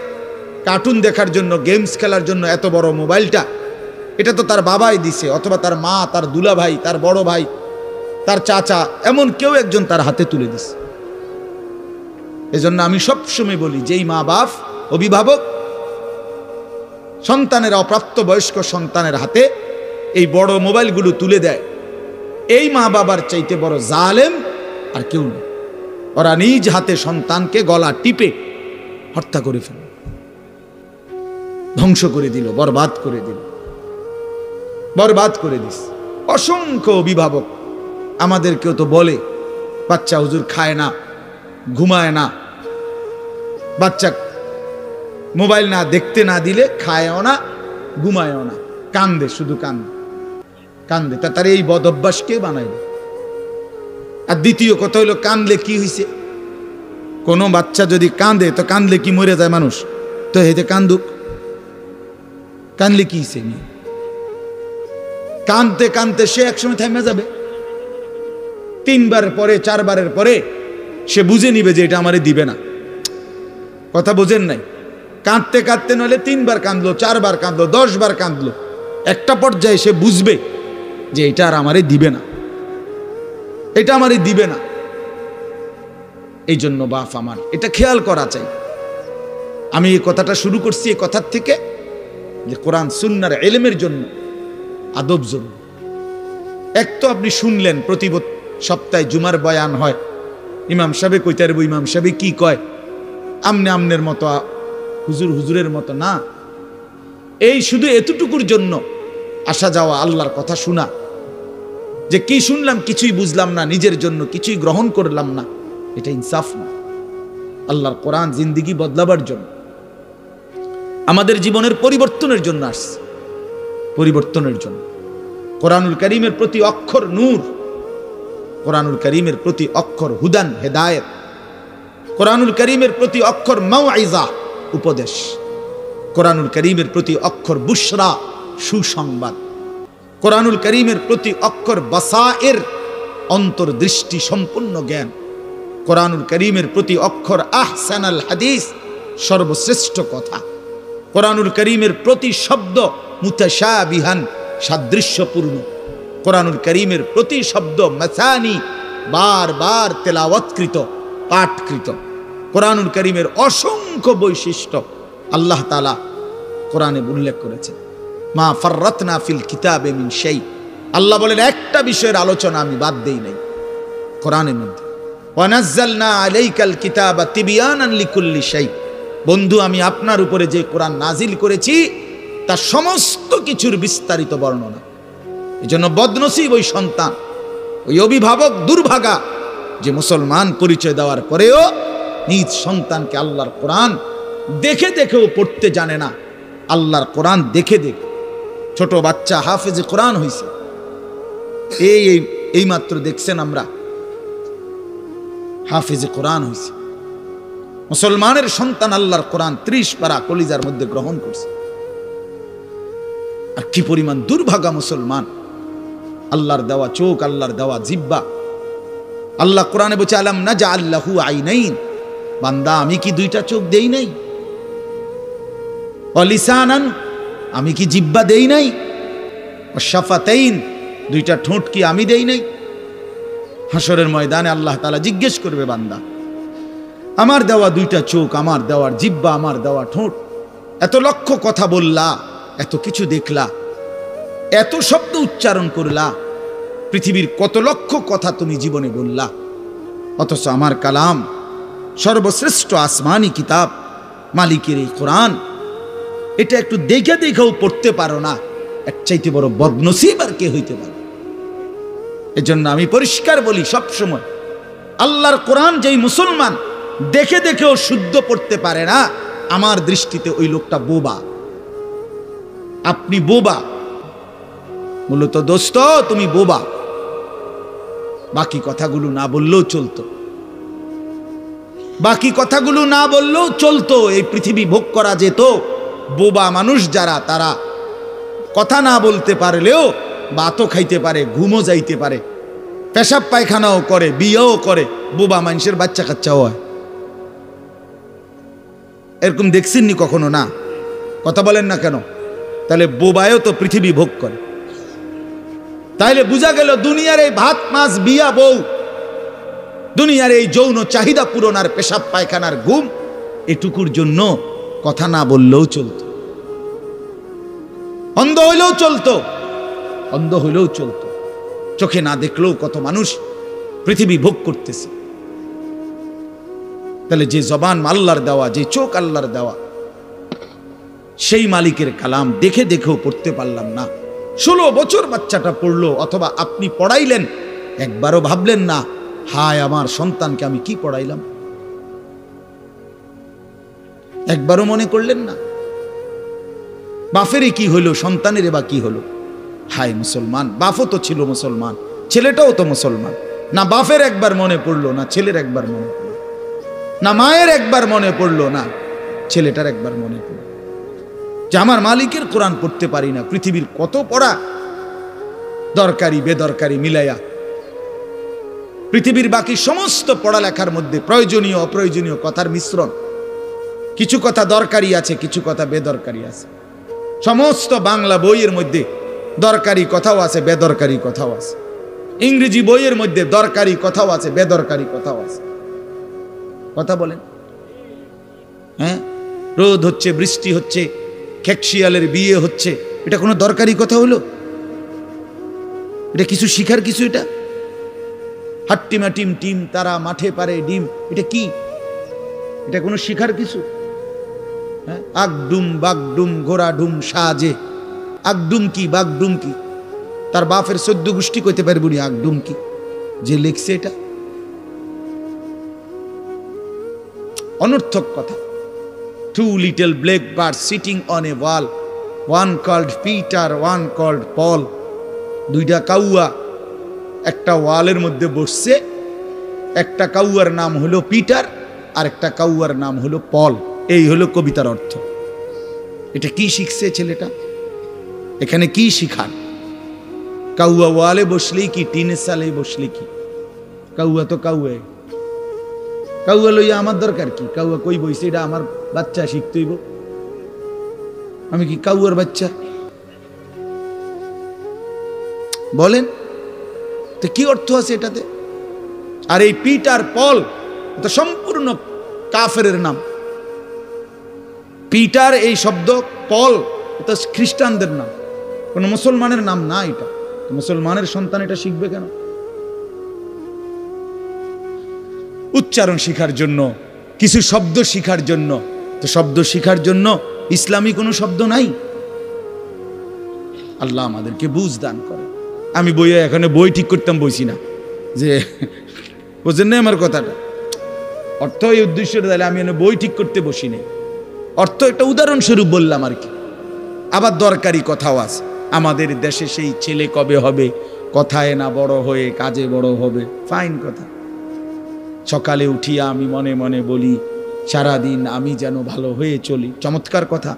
কার্টুন দেখার জন্য, গেমস খেলার জন্য এত বড় মোবাইলটা, এটা তো তার বাবাই দিছে, অথবা তার মা, তার দুলা ভাই, তার বড় ভাই, তার চাচা, এমন কেউ একজন তার হাতে তুলে দিছে। এজন্য আমি সবসময় বলি, যেই মা বাপ অভিভাবক সন্তানের, অপ্রাপ্ত বয়স্ক সন্তানের হাতে এই বড় মোবাইলগুলো তুলে দেয়, এই মা বাবার চাইতে বড় জালেম আর কেউ নেই। ওরা নিজ হাতে সন্তানকে গলা টিপে হত্যা করে ফেল, ধ্বংস করে দিল, বরবাদ করে দিল, বরবাদ করে দিস। অসংখ্য অভিভাবক আমাদেরকেও তো বলে, বাচ্চা হুজুর খায় না, ঘুমায় না, বাচ্চা মোবাইল না দেখতে না দিলে খায়ও না, ঘুমায়ও না, কান্দে, শুধু কান্দে কান্দে। তার এই বদ অভ্যাস কে বানাইল? আর দ্বিতীয় কথা হইল, কান্দলে কি হয়েছে? কোনো বাচ্চা যদি কান্দে, তো কান্দলে কি মরে যায় মানুষ? তো হেতে কান্দুক, কান্দলে কি হয়েছে? কানতে কানতে সে একসময় থেমে যাবে। 3 বারের পরে, 4 বারের পরে সে বুঝে নিবে যে এটা আমারে দিবে না। কথা বোঝেন নাই? কাঁদতে কাঁদতে নইলে 3 বার কাঁদলো, 4 বার কাঁদলো, 10 বার কাঁদলো, একটা পর্যায়ে সে বুঝবে যে এটা আর আমারে দিবে না, এটা আমারে দিবে না। এই জন্য বাপ আমার এটা খেয়াল করা চাই। আমি এই কথাটা শুরু করছি এই কথার থেকে যে কোরআন সুন্নাহর ইলমের জন্য আদব জরুরি। এক তো আপনি শুনলেন প্রতি সপ্তাহে জুমার বয়ান হয়, ইমাম সাহেব কইতে পারবো, ইমাম সাহেব কি কয়, আমনে আমনের মতো হুজুর হুজুরের মতো না। এই শুধু এতটুকুর জন্য আসা যাওয়া, আল্লাহর কথা শোনা, যে কি শুনলাম কিছুই বুঝলাম না, নিজের জন্য কিছুই গ্রহণ করলাম না, এটা ইনসাফ না। আল্লাহর কোরআন জিন্দেগি বদলাবার জন্য, আমাদের জীবনের পরিবর্তনের জন্য আসছে, পরিবর্তনের জন্য। কোরআনুল কারীমের প্রতি অক্ষর নূর, কোরআনুল কারীমের প্রতি অক্ষর হুদান হেদায়েত, কোরআনুল কারীমের প্রতি অক্ষর মাউইজা উপদেশ, কোরআনুল কারীমের প্রতি অক্ষর বুশরা সুসংবাদ, কোরআনুল কারীমের প্রতি অক্ষর বাসায়ের অন্তর্দৃষ্টি সম্পূর্ণ জ্ঞান, কোরআনুল কারীমের প্রতি অক্ষর আহসানাল হাদিস সর্বশ্রেষ্ঠ কথা, কোরআনুল কারীমের প্রতি শব্দ মুতাশাবিহান সাদৃশ্যপূর্ণ, কোরআনুল কারীমের প্রতি শব্দ মাসানি বারবার তেলাওয়াতকৃত পাঠকৃত। কোরআনুল কারীমের অসংখ্য বৈশিষ্ট্য আল্লাহ তাআলা কোরআনে উল্লেখ করেছেন। মা ফাররাতনা ফিল কিতাবে মিন শাই, আল্লাহ বলেন একটা বিষয়ের আলোচনা আমি বাদ দেই নাই কোরআনের মধ্যে। ওয়া নাযালনা আলাইকাল কিতাবা তিবয়ানান লিকুল্লি শাই, বন্ধু আমি আপনার উপরে যে কোরআন নাজিল করেছি তার সমস্ত কিছুর বিস্তারিত বর্ণনা। এজন্য বদনসিব ওই সন্তান, ওই অভিভাবক দুর্ভাগা যে মুসলমান পরিচয় দেওয়ার পরেও নিজ সন্তানকে আল্লাহর কোরআন দেখে দেখেও পড়তে জানে না। আল্লাহর কোরআন দেখে দেখে ছোট বাচ্চা হাফেজে কোরআন হয়েছে, এই মাত্র দেখছেন আমরা হাফেজে কোরআন হয়েছে। মুসলমানের সন্তান আল্লাহর কোরআন 30 পারা কলিজার মধ্যে গ্রহণ করছে। আর কি পরিমাণ দুর্ভাগা মুসলমান, আল্লাহর দেওয়া চোখ, আল্লাহর দেওয়া জিহ্বা। আল্লাহ কোরআনে বলছে আলাম নাজআল লাহু আইনাইন, বান্দা আমি কি 2টা চোখ দেই নাই? ওয়া লিসানান, আমি কি জিহ্বা দেই নাই? ওয়া শাফাতাইন, 2টা ঠোঁট কি আমি দেই নাই? হাসরের ময়দানে আল্লাহ তাআলা জিজ্ঞেস করবে বান্দা আমার দেওয়া 2টা চোখ, আমার দেওয়ার জিহ্বা, আমার দেওয়া ঠোঁট, এত লক্ষ কথা বললা, এত কিছু দেখলা, এত শব্দ উচ্চারণ করলা, পৃথিবীর কত লক্ষ কথা তুমি জীবনে বললা, অথচ আমার কালাম সর্বশ্রেষ্ঠ আসমানি কিতাব মালিকের এই কোরআন, এটা একটু দেখে দেখেও পড়তে পারো না, এর চাইতে বড় বদনসিব আর কে হইতে পারে? এজন্য আমি পরিষ্কার বলি সবসময়, আল্লাহর কোরআন যেই মুসলমান দেখে দেখেও শুদ্ধ পড়তে পারে না, আমার দৃষ্টিতে ওই লোকটা বোবা। আপনি বোবা, মূলত দোস্ত তুমি বোবা। বাকি কথাগুলো না বললেও চলতো, বাকি কথাগুলো না বললেও চলতো, এই পৃথিবী ভোগ করা যেত। বোবা মানুষ যারা, তারা কথা না বলতে পারলেও ভাতও খাইতে পারে, ঘুমও যাইতে পারে, পেশাব পায়খানাও করে, বিয়েও করে, বোবা মানুষের বাচ্চা কাচ্চাও হয়। এরকম দেখছেননি কখনো? না, কথা বলেন না কেন? তাহলে বোবায়ও তো পৃথিবী ভোগ করে। তাইলে বোঝা গেল দুনিয়ার এই ভাত মাছ বিয়া বউ, দুনিয়ার এই যৌন চাহিদা পূরণ আর পেশাব পায়খানার ঘুম, এটুকুর জন্য কথা না বললেও চলতো, অন্ধ হইলেও চলতো, অন্ধ হইলেও চলতো, চোখে না দেখলেও কত মানুষ পৃথিবী ভোগ করতেছে। তাহলে যে জবান আল্লাহর দেওয়া, যে চোখ আল্লাহর দেওয়া, সেই মালিকের কালাম দেখে দেখেও পড়তে পারলাম না। 16 বছর বাচ্চাটা পড়লো, অথবা আপনি পড়াইলেন, একবারও ভাবলেন না হায় আমার সন্তানকে আমি কি পড়াইলাম? একবারও মনে করলেন না বাপেরই কি হইল, সন্তানের বা কি হলো? হায় মুসলমান, বাপও তো ছিল মুসলমান, ছেলেটাও তো মুসলমান। না বাপের একবার মনে পড়লো, না ছেলের একবার মনে পড়লো, না মায়ের একবার মনে পড়লো, না ছেলেটার একবার মনে পড়লো যে আমার মালিকের কোরআন পড়তে পারি না। পৃথিবীর কত পড়া, দরকারি বেদরকারি মিলাইয়া পৃথিবীর বাকি সমস্ত পড়ালেখার মধ্যে প্রয়োজনীয় অপ্রয়োজনীয় কথার মিশ্রণ। কিছু কথা দরকারি আছে, কিছু কথা বেদরকারি আছে। সমস্ত বাংলা বইয়ের মধ্যে দরকারি কথাও আছে, বেদরকারি কথাও আছে। ইংরেজি বইয়ের মধ্যে দরকারি কথাও আছে, বেদরকারি কথাও আছে। কথা বলেন? হ্যাঁ, রোদ হচ্ছে, বৃষ্টি হচ্ছে, খেকশিয়ালের বিয়ে হচ্ছে, এটা কোনো দরকারি কথা হলো? এটা কিছু শিখার কিছু? এটা হাট্টিমা টিম টিম তারা মাঠে পারে ডিম, এটা কি? এটা কোনো শিখার কিছু? হ্যাঁ, আগডুম বাগডুম ঘোড়া ডুম সাজে। আগডুম কি বাগডুম কি? তার বাপের 14 গোষ্ঠী কইতে পারবো নি আগডুম কি। যে লিখছে এটা অনর্থক কথা। Two little black birds sitting on a wall, one called Peter, one called Paul. দুইটা কাউয়া একটা ওয়ালের মধ্যে বসছে, একটা কাউয়ার নাম হলো পিটার আর একটা কাউয়ার নাম হলো পল। এই হলো কবিতার অর্থ। এটা কি শিখছে ছেলেটা? এখানে কি শিখার? কাউয়া ওয়ালে বসলেই কি, টিনের সালে বসলে কি? কাউয়া তো কাউয়া, কাউয়া লইয়া আমার দরকার কি? কাউয়া কই বইছে, এটা আমার বাচ্চা শিখতেইব। আমি কি কাউয়ার বাচ্চা? বলেন তো কি অর্থ আছে এটাতে? আর এই পিটার পল এটা সম্পূর্ণ কাফেরের নাম। পিটার এই শব্দ, পল এটা খ্রিস্টানদের নাম, কোন মুসলমানের নাম না। এটা মুসলমানের সন্তান এটা শিখবে কেন? উচ্চারণ শিখার জন্য, কিছু শব্দ শিখার জন্য। তো শব্দ শিখার জন্য ইসলামী কোনো শব্দ নাই। আল্লাহ আমাদেরকে বুঝ দান করে। আমি বইয়ে এখানে বই ঠিক করতাম বইছি না, যে বুঝেন না আমার কথাটা। অর্থ এই উদ্দেশ্য তাহলে আমি বই ঠিক করতে বসি নাই। অর্থ একটা উদাহরণস্বরূপ বললাম আর কি। আবার দরকারি কথাও আছে। আমাদের দেশে সেই ছেলে কবে হবে, কথায় না বড় হয়ে কাজে বড় হবে। ফাইন কথা। সকালে উঠিয়া আমি মনে মনে বলি, সারাদিন আমি যেন ভালো হয়ে চলি। চমৎকার কথা।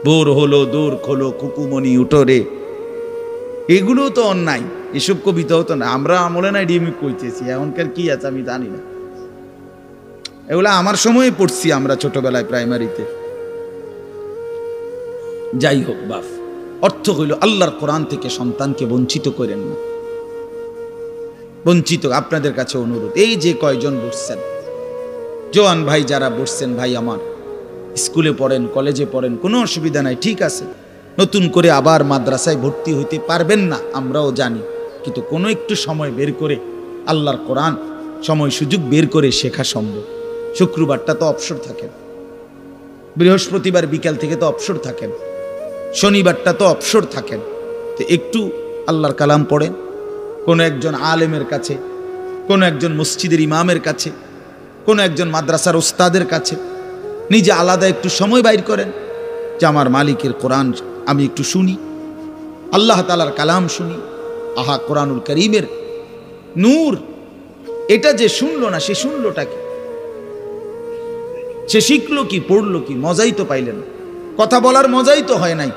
বোর হলো দৌড় খোলো কুকুমনি উঠোরে, এগুলো তো অন্যায়। এসব কবিতাও তো না, আমরা আমলে নাই ডিমি কইতেছি। এখনকার কি আছে আমি জানি না। এগুলা আমার সময়ে পড়ছি আমরা ছোটবেলায় প্রাইমারিতে। যাই হোক বাপ, অর্থ হইল আল্লাহর কোরআন থেকে সন্তানকে বঞ্চিত করেন না। বঞ্চিত আপনাদের কাছে অনুরোধ। এই যে কয়জন বসছেন, জোয়ান ভাই যারা বসছেন, ভাই আমার, স্কুলে পড়েন, কলেজে পড়েন, কোনো অসুবিধা নাই, ঠিক আছে। নতুন করে আবার মাদ্রাসায় ভর্তি হইতে পারবেন না, আমরাও জানি। কিন্তু কোনো একটু সময় বের করে আল্লাহর কোরআন সময় সুযোগ বের করে শেখা সম্ভব। শুক্রবারটা তো অবসর থাকেন, বৃহস্পতিবার বিকাল থেকে তো অবসর থাকেন, শনিবারটা তো অবসর থাকেন। তো একটু আল্লাহর কালাম পড়েন, কোনো একজন আলেমের কাছে, কোনো একজন মসজিদের ইমামের কাছে, কোনো একজন মাদ্রাসার ওস্তাদের কাছে নিজে আলাদা একটু সময় বাইর করেন, যে আমার মালিকের কোরআন আমি একটু শুনি, আল্লাহ তাআলার কালাম শুনি। আহা, কোরআনুল কারীমের নূর। এটা যে শুনলো না, সে শুনলোটা কি? সে শিখলো কি, পড়লো কি? মজাই তো পাইলেন। কথা বলার মজাই তো হয় নাই।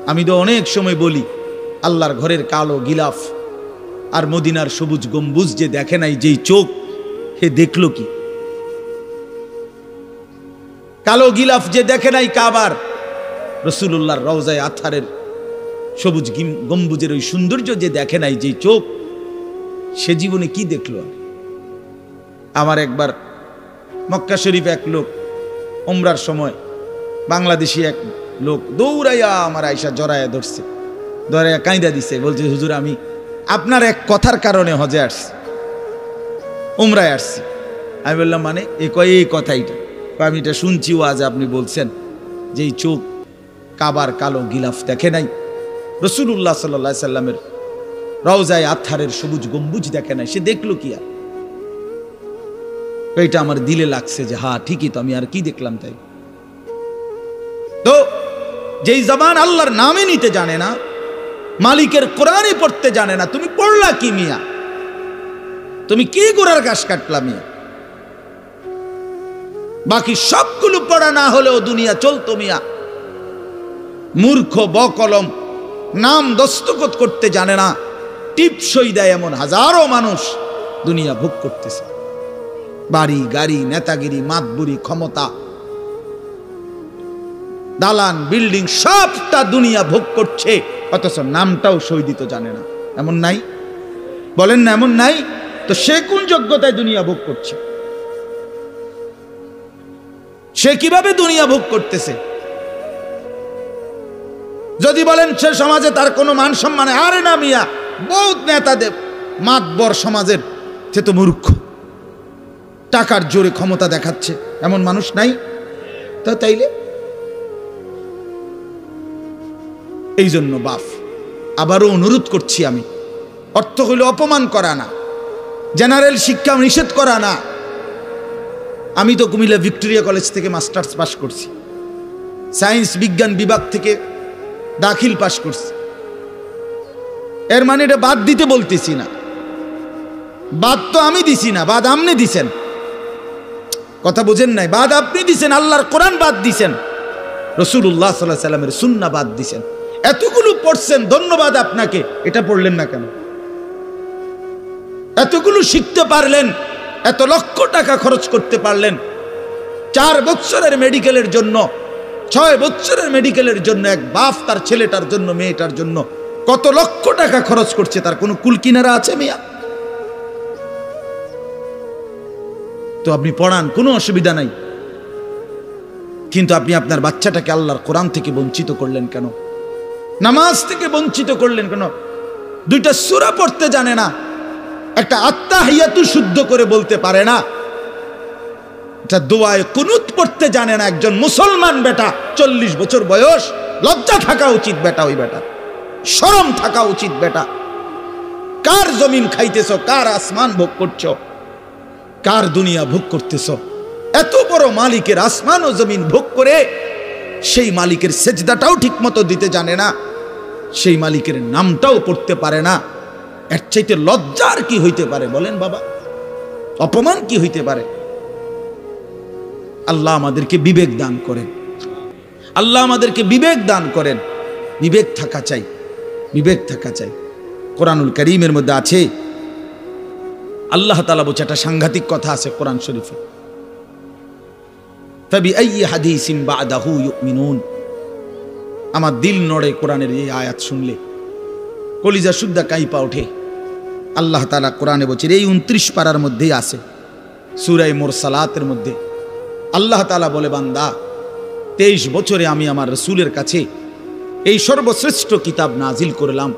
আমি তো অনেক সময় বলি, আল্লাহর ঘরের কালো গিলাফ আর মদিনার সবুজ গম্বুজ যে দেখে নাই, যেই চোখ, হে দেখলো কি? কালো গিলাফ যে দেখে নাই কাবার, রাসূলুল্লাহর রওজায়ে আতহারের সবুজ গম্বুজের ওই সৌন্দর্য যে দেখে নাই, যেই চোখ, সে জীবনে কি দেখলো? আমার একবার মক্কা শরীফ এক লোক উমরার সময়, বাংলাদেশি এক লোক দৌড়াইয়া আমার আয়সা জড়াইয়া ধরছে, ধরাইয়া কাঁদা দিছে, বলছে হুজুর আমি আপনার এক কথার কারণে হজে আসছি, উমরায় আসছি। আমি বললাম মানে? এই কথাইটা আমি এটা শুনছি আজ আপনি বলছেন যে এই চোখ কাবার কালো গিলাফ দেখে নাই, রাসূলুল্লাহ সাল্লাল্লাহু আলাইহি সাল্লামের রওজায়ে আতহারের সবুজ গম্বুজ দেখে নাই, সে দেখলো কি? আর এটা আমার দিলে লাগছে যে হ্যাঁ ঠিকই তো, আমি আর কি দেখলাম? তাই তো যেই জবান আল্লাহর নামে নিতে জানে না, মালিকের কোরআনে পড়তে জানে না, তুমি পড়লা কি মিয়া? তুমি কি গোড়ার ঘাস কাটলা মিয়া? বাকি সবগুলো পড়া না হলেও দুনিয়া চলতো মিয়া। মূর্খ বকলম, নাম দস্তখত করতে জানে না, টিপসই দেয় এমন হাজারো মানুষ দুনিয়া ভোগ করতেছে। বাড়ি গাড়ি, নেতাগিরি, মাতবুরি, ক্ষমতা, দালান, বিল্ডিং, সবটা দুনিয়া ভোগ করছে, অথচ নামটাও সই দিতে জানে না। এমন নাই? বলেন না এমন নাই? তো সে কোন যোগ্যতায় দুনিয়া ভোগ করছে? সে কিভাবে দুনিয়া ভোগ করতেছে? যদি বলেন সে সমাজে তার কোনো মান সম্মান, আরে না মিয়া, বহুত নেতাদের মাতবর সমাজের, সে তো মূর্খ, টাকার জোরে ক্ষমতা দেখাচ্ছে, এমন মানুষ নাই? তো তাইলে এই জন্য বাপ আবারও অনুরোধ করছি আমি, অর্থ হইল অপমান করা না, জেনারেল শিক্ষা নিষেধ করা না। আমি তো কুমিল্লা ভিক্টোরিয়া কলেজ থেকে মাস্টার্স পাস করছি, সায়েন্স বিজ্ঞান বিভাগ থেকে দাখিল পাস করছি। এর মানে এটা বাদ দিতে বলতেছি না, বাদ তো আমি দিছি না, বাদ আপনি দিছেন। কথা বুঝেন নাই? বাদ আপনি দিছেন, আল্লাহর কোরআন বাদ দিছেন, রাসূলুল্লাহ সাল্লাল্লাহু আলাইহি সাল্লামের সুন্নাহ বাদ দিছেন। এতগুলো পড়ছেন, ধন্যবাদ আপনাকে। এটা পড়লেন না কেন? এতগুলো শিখতে পারলেন, এত লক্ষ টাকা খরচ করতে পারলেন, 4 বছরের মেডিকেলের জন্য, 6 বছরের মেডিকেলের জন্য এক বাপ তার ছেলেটার জন্য, মেয়েটার জন্য কত লক্ষ টাকা খরচ করছে, তার কোনো কুল কিনারা আছে মিয়া? তো আপনি পড়ান, কোনো অসুবিধা নাই, কিন্তু আপনি আপনার বাচ্চাটাকে আল্লাহর কোরআন থেকে বঞ্চিত করলেন কেন? নামাজ থেকে বঞ্চিত করলেন কেন? 2টা সূরা পড়তে জানে না, একটা আত্তাহিয়াতু শুদ্ধ করে বলতে পারে না, এটা দোয়ায়ে কুনুত পড়তে জানে না। একজন মুসলমান বেটা, 40 বছর বয়স, লজ্জা থাকা উচিত বেটা, ওই বেটা শরম থাকা উচিত বেটা। কার জমিন খাইতেছ, কার আসমান ভোগ করছো, কার দুনিয়া ভোগ করতেছ? এত বড় মালিকের আসমান ও জমিন ভোগ করে সেই মালিকের সেজদাটাও ঠিক মতো দিতে জানে না, সেই মালিকের নামটাও পড়তে পারে না। এর চাইতে লজ্জার কি হইতে পারে বলেন বাবা? অপমান কি হইতে পারে? আল্লাহ আমাদেরকে বিবেক দান করেন, আল্লাহ আমাদেরকে বিবেক দান করেন। বিবেক থাকা চাই, বিবেক থাকা চাই। কোরআনুল কারীমের মধ্যে আছে, আল্লাহ তাআলা বলছে, একটা সাংঘাতিক কথা আছে কোরআন শরীফে, ফাবিআইয়ি হাদিসিন বা'দাহু ইউমিনুন। আমার দিল নড়ে কোরআনের এই আয়াত শুনলে, কলিজা সুদ্ধা কাইপা ওঠে। আল্লাহ তাআলা কোরআনে বলছে, এই 29 পারার মধ্যেই আছে, সূরা মুরসালাতের মধ্যে আল্লাহ তাআলা বলে, বান্দা 23 বছরে আমি আমার রাসূলের কাছে এই সর্বশ্রেষ্ঠ কিতাব নাজিল করলাম,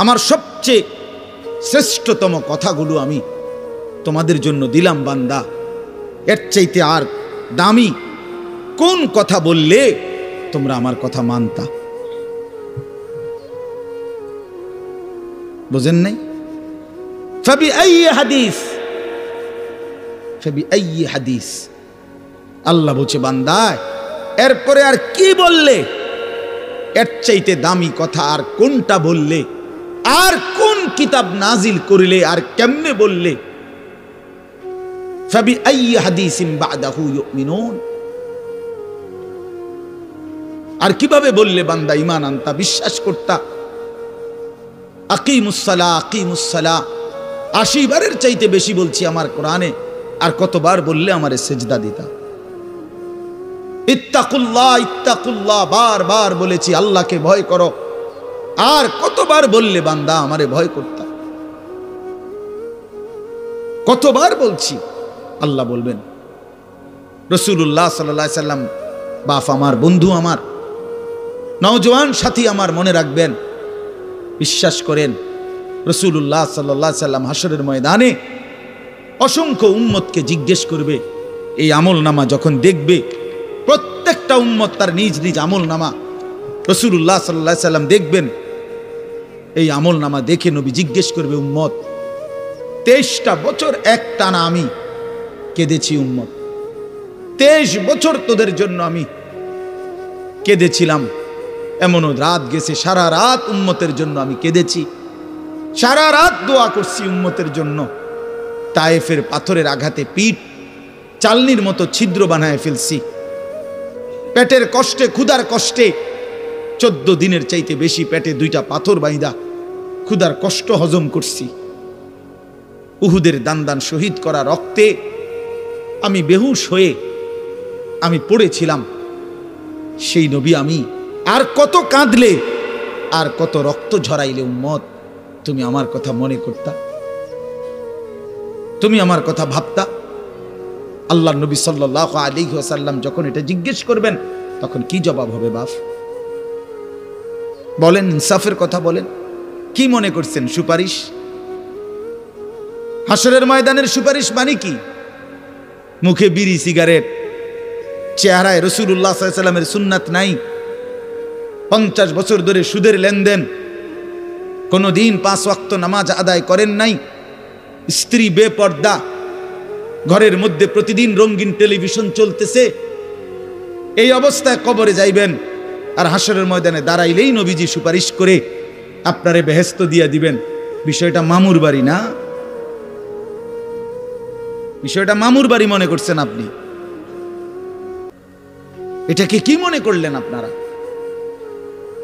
আমার সবচেয়ে শ্রেষ্ঠতম কথাগুলো আমি তোমাদের জন্য দিলাম। বান্দা, এর চাইতে আর দামি কোন কথা বললে তোমরা আমার কথা মানতা? বুঝেন নাই? ফাবিআইয়ি হাদিস, ফাবিআইয়ি হাদিস। আল্লাহ বলছে, বান্দা এরপরে আর কি বললে, এর চাইতে দামি কথা আর কোনটা বললে, আর কোন কিতাব নাজিল করিলে, আর কেমনে বললে? ফাবিআইয়ি হাদিসিন বা'দাহু ইউমিনুন। আর কিভাবে বললে বান্দা ঈমান আনতা, বিশ্বাস করতা? আকিমুস সালাহ, আকিমুস সালাহ 80 বারের চাইতে বেশি বলছি আমার কোরআনে, আর কতবার বললে আমারে সেজদা দিতা? ইত্তাকুল্লাহ, ইত্তাকুল্লাহ বারবার বলেছি, আল্লাহকে ভয় করো, আর কতবার বললে বান্দা আমারে ভয় করতা? কতবার বলছি? আল্লাহ বলবেন। রাসূলুল্লাহ সাল্লাল্লাহু আলাইহি সাল্লাম বাপ আমার, বন্ধু আমার, নওজোয়ান সাথী আমার, মনে রাখবেন, বিশ্বাস করেন, রাসূলুল্লাহ সাল্লাল্লাহু আলাইহি সাল্লাম হাসরের ময়দানে অসংখ্য উম্মতকে জিজ্ঞেস করবে। এই আমল নামা যখন দেখবে, প্রত্যেকটা উম্মত তার নিজ নিজ আমল নামা রাসূলুল্লাহ সাল্লাল্লাহু আলাইহি সাল্লাম দেখবেন। এই আমল নামা দেখে নবী জিজ্ঞেস করবে, উম্মত 23টা বছর একটানা আমি কেঁদেছি, উম্মত 23 বছর তোদের জন্য আমি কেঁদেছিলাম। এমনও রাত গেছে, সারা রাত উম্মতের জন্য আমি কেঁদেছি, সারা রাত দোয়া করছি উম্মতের জন্য। তায়েফের পাথরের আঘাতে পিঠ চালনির মতো ছিদ্র বানায় ফেলছি, পেটের কষ্টে, ক্ষুধার কষ্টে 14 দিনের চাইতে বেশি পেটে 2টা পাথর বাইন্দা ক্ষুধার কষ্ট হজম করছি, উহুদের দান দান শহীদ করা রক্তে আমি বেহুশ হয়ে আমি পড়েছিলাম। সেই নবী আমি আর কত কাঁদলে, আর কত রক্ত ঝরাইলে উম্মত তুমি আমার কথা মনে করতা, তুমি আমার কথা ভাবতা? আল্লাহ নবী সাল্লাল্লাহু আলাইহি ওয়াসাল্লাম যখন এটা জিজ্ঞেস করবেন তখন কি জবাব হবে বাপ? বলেন, ইনসাফের কথা বলেন। কি মনে করছেন সুপারিশ? হাসরের ময়দানের সুপারিশ মানে কি? মুখে বিড়ি সিগারেট, চেহারায় রাসূলুল্লাহ সাল্লাল্লাহু আলাইহি ওয়াসাল্লামের সুন্নাত নাই, 50 বছর ধরে সুদের লেনদেন, কোনদিন 5 ওয়াক্ত নামাজ আদায় করেন নাই, স্ত্রী বেপর্দা, ঘরের মধ্যে প্রতিদিন রঙিন টেলিভিশন চলতেছে, এই অবস্থায় কবরে যাইবেন। আর হাসরের ময়দানে দাঁড়াইলেই নবীজি সুপারিশ করে আপনারে বেহেশত দিয়া দিবেন। বিষয়টা মামুর বাড়ি না, বিষয়টা মামুর বাড়ি মনে করছেন আপনি। এটাকে কি মনে করলেন আপনারা?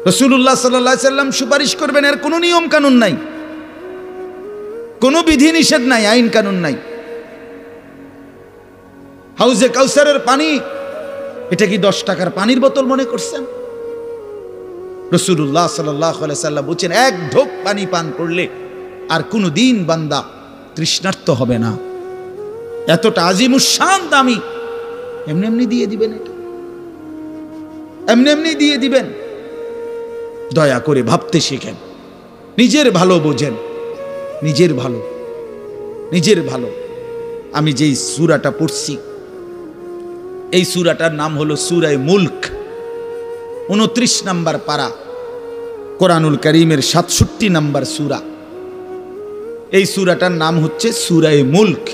রাসূলুল্লাহ সাল্লাল্লাহু আলাইহি সাল্লাম সুপারিশ করবেন, এর কোনো নিয়ম কানুন নাই, কোনো বিধি নিষেধ নাই, আইন কানুন নাই। হাউজে কাউসারের পানি, এটা কি 10 টাকার পানির বোতল মনে করছেন? রাসূলুল্লাহ সাল্লাল্লাহু আলাইহি সাল্লাম বলেছেন, এক ঢোক পানি পান করলে আর কোনো দিন বান্দা তৃষ্ণার্ত হবে না। এতটা আজিমুস শান দামি, এমনি এমনি দিয়ে দিবেন? এটা এমনি এমনি দিয়ে দিবেন? দয়া করে ভাবতে শিখেন, নিজের ভালো বোঝেন, নিজের ভালো, নিজের ভালো। আমি যেই সূরাটা পড়ছি, এই সূরাটার নাম হলো সূরা মুলক, 29 নম্বর পারা, কোরআনুল কারীমের 67 নম্বর সূরা। এই সূরাটার নাম হচ্ছে সূরা মুলক।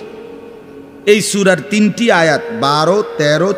এই সূরার 3টি আয়াত 12, 13